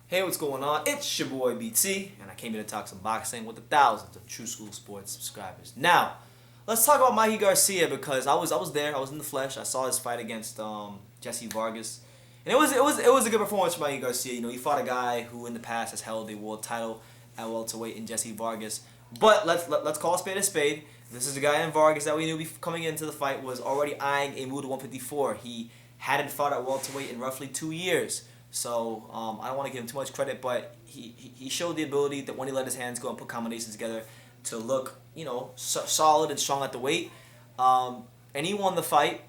Hey, what's going on? It's your boy BT, and I came here to talk some boxing with the thousands of True School Sports subscribers. Now, let's talk about Mikey Garcia because I was there, I was in the flesh. I saw his fight against Jesse Vargas, and it was a good performance for Mikey Garcia. You know, he fought a guy who in the past has held a world title at welterweight in Jesse Vargas. But let's call a spade a spade. This is the guy in Vargas that we knew coming into the fight was already eyeing a move to 154. He hadn't fought at welterweight in roughly 2 years. So I don't want to give him too much credit, but he showed the ability that when he let his hands go and put combinations together to look, solid and strong at the weight. And he won the fight.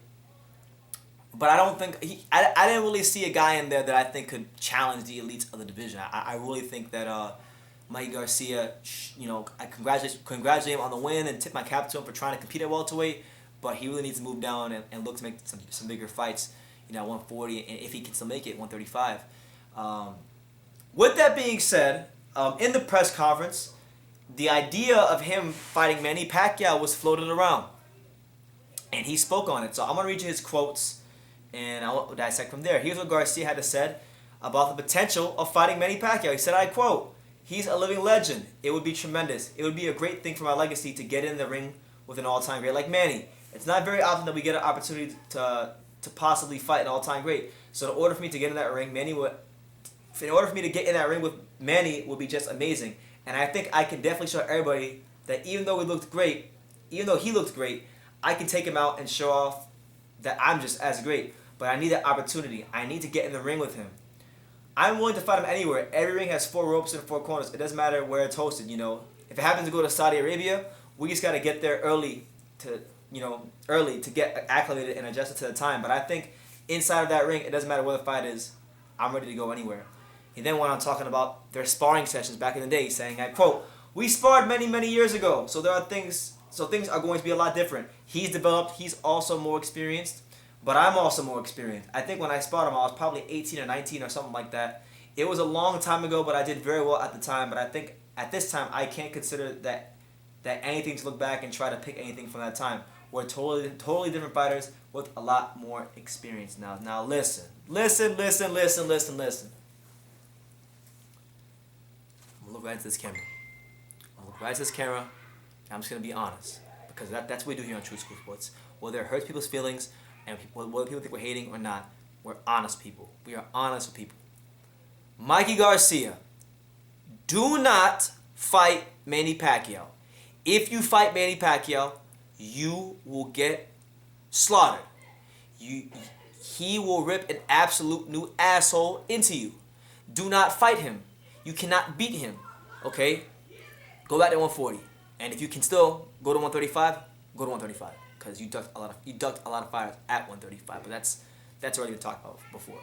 But I don't think I didn't really see a guy in there that I think could challenge the elites of the division. I really think that Mikey Garcia, I congratulate him on the win and tip my cap to him for trying to compete at welterweight. But he really needs to move down and look to make some bigger fights. 140, and if he can still make it, 135. With that being said, in the press conference, the idea of him fighting Manny Pacquiao was floated around, and he spoke on it. So I'm gonna read you his quotes, and I'll dissect from there. Here's what Garcia had to say about the potential of fighting Manny Pacquiao. He said, I quote, "He's a living legend. It would be tremendous. It would be a great thing for my legacy to get in the ring with an all-time great like Manny. It's not very often that we get an opportunity to possibly fight an all-time great. So in order for me to get in that ring, in order for me to get in that ring with Manny would be just amazing. And I think I can definitely show everybody that even though he looked great, I can take him out and show off that I'm just as great. But I need that opportunity. I need to get in the ring with him. I'm willing to fight him anywhere. Every ring has 4 ropes and 4 corners. It doesn't matter where it's hosted. If it happens to go to Saudi Arabia, we just got to get there early to get acclimated and adjusted to the time. But I think inside of that ring, it doesn't matter where the fight is, I'm ready to go anywhere." He then went on talking about their sparring sessions back in the day, saying, I quote, "We sparred many, many years ago, so things are going to be a lot different. He's developed, he's also more experienced, but I'm also more experienced. I think when I sparred him, I was probably 18 or 19 or something like that. It was a long time ago, but I did very well at the time. But I think at this time, I can't consider that anything to look back and try to pick anything from that time. We're totally different fighters with a lot more experience now." Now listen. I'm gonna look right into this camera. I'm just gonna be honest, because that's what we do here on True School Sports. Whether it hurts people's feelings and whether people think we're hating or not, we're honest people. We are honest with people. Mikey Garcia, do not fight Manny Pacquiao. If you fight Manny Pacquiao, you will get slaughtered. He will rip an absolute new asshole into you. Do not fight him. You cannot beat him. Okay? Go back to 140. And if you can still go to 135, go to 135. Because you ducked a lot of fighters at 135. But that's already been talked about before.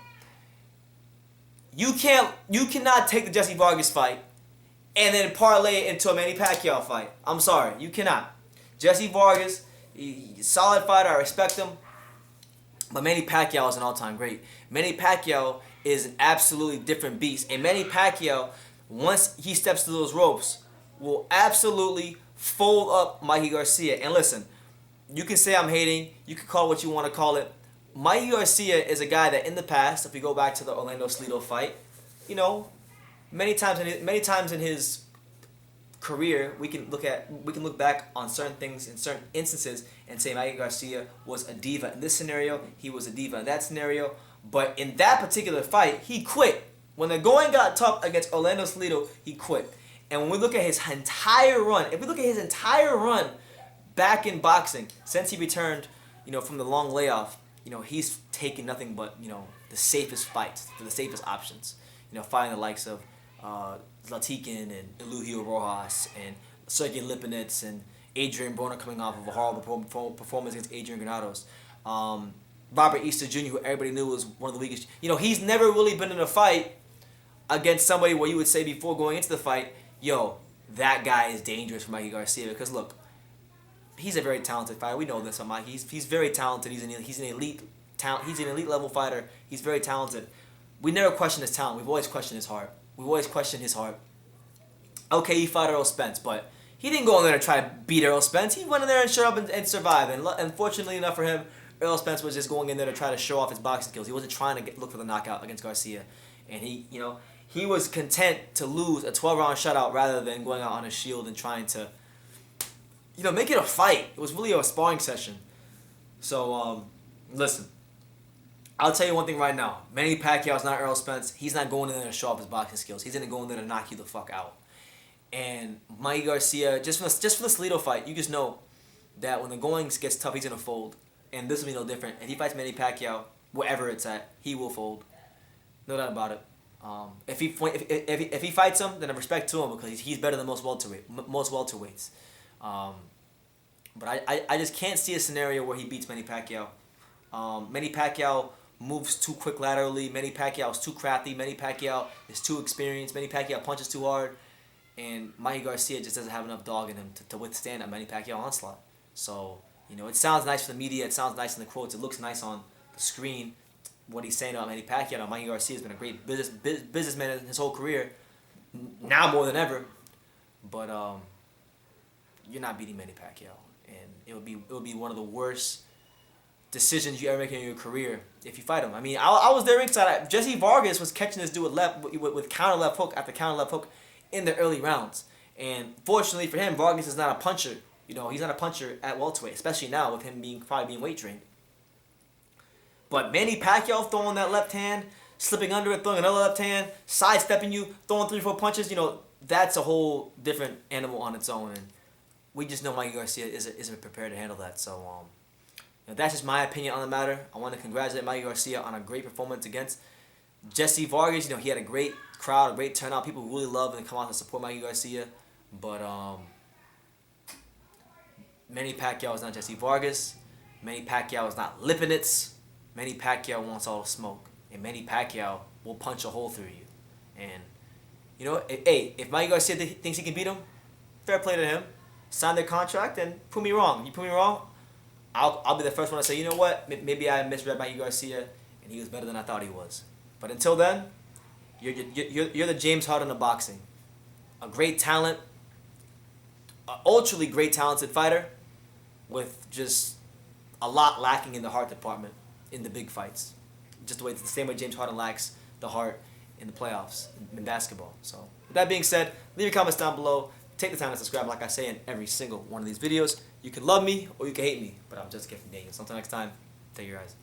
You cannot take the Jesse Vargas fight and then parlay it into a Manny Pacquiao fight. I'm sorry, you cannot. Jesse Vargas, he's a solid fighter, I respect him. But Manny Pacquiao is an all-time great. Manny Pacquiao is an absolutely different beast. And Manny Pacquiao, once he steps to those ropes, will absolutely fold up Mikey Garcia. And listen, you can say I'm hating, you can call it what you want to call it. Mikey Garcia is a guy that in the past, if we go back to the Orlando Slido fight, many times in his career, we can look back on certain things in certain instances and say Mikey Garcia was a diva in this scenario, he was a diva in that scenario, but in that particular fight, he quit. When the going got tough against Orlando Salido, he quit. And when we look at his entire run, back in boxing, since he returned, from the long layoff, he's taken nothing but, the safest fights, the safest options. Fighting the likes of Zlatikin and Eluhio Rojas and Sergey Lipinets and Adrian Broner coming off of a horrible performance against Adrian Granados. Robert Easter Jr., who everybody knew was one of the weakest. He's never really been in a fight against somebody where you would say before going into the fight, that guy is dangerous for Mikey Garcia. Because look, he's a very talented fighter. We know this on Mikey. He's very talented. He's an elite level fighter. He's very talented. We never question his talent. We've always questioned his heart. Okay, he fought Errol Spence, but he didn't go in there to try to beat Errol Spence. He went in there and showed up and survived. And unfortunately enough for him, Errol Spence was just going in there to try to show off his boxing skills. He wasn't trying to look for the knockout against Garcia. And he was content to lose a 12-round shutout rather than going out on a shield and trying to, make it a fight. It was really a sparring session. So, listen. I'll tell you one thing right now. Manny Pacquiao's not Errol Spence. He's not going in there to show off his boxing skills. He's going to go in there to knock you the fuck out. And Mikey Garcia, just from the Salido fight, you just know that when the going gets tough, he's going to fold. And this will be no different. If he fights Manny Pacquiao, wherever it's at, he will fold. No doubt about it. If he fights him, then I respect to him because he's better than most welterweights. But I just can't see a scenario where he beats Manny Pacquiao. Manny Pacquiao moves too quick laterally. Manny Pacquiao is too crafty. Manny Pacquiao is too experienced. Manny Pacquiao punches too hard. And Mikey Garcia just doesn't have enough dog in him to withstand a Manny Pacquiao onslaught. So, it sounds nice for the media. It sounds nice in the quotes. It looks nice on the screen. What he's saying about Manny Pacquiao. Now, Mikey Garcia has been a great businessman in his whole career. Now more than ever. But you're not beating Manny Pacquiao. And it would be one of the worst decisions you ever make in your career if you fight him. I mean, I was there ringside. Jesse Vargas was catching this dude with counter left hook after counter left hook in the early rounds. And fortunately for him, Vargas is not a puncher. He's not a puncher at welterweight, especially now with him probably being weight trained. But Manny Pacquiao throwing that left hand, slipping under it, throwing another left hand, sidestepping you, throwing 3-4 punches, that's a whole different animal on its own. And we just know Mikey Garcia isn't prepared to handle that. So that's just my opinion on the matter. I want to congratulate Mikey Garcia on a great performance against Jesse Vargas. He had a great crowd, a great turnout. People really love and come out to support Mikey Garcia. But Manny Pacquiao is not Jesse Vargas. Manny Pacquiao is not Lipinets. Manny Pacquiao wants all the smoke. And Manny Pacquiao will punch a hole through you. And, if Mikey Garcia thinks he can beat him, fair play to him. Sign their contract and prove me wrong. You prove me wrong, I'll be the first one to say, you know what, maybe I misread Mikey Garcia and he was better than I thought he was. But until then, you're the James Harden of boxing. A great talent, an ultra great talented fighter with just a lot lacking in the heart department in the big fights. Just the same way James Harden lacks the heart in the playoffs in basketball. So with that being said, leave your comments down below. Take the time to subscribe like I say in every single one of these videos. You can love me or you can hate me, but I'm just Kevin Daniels. Until next time, take your eyes.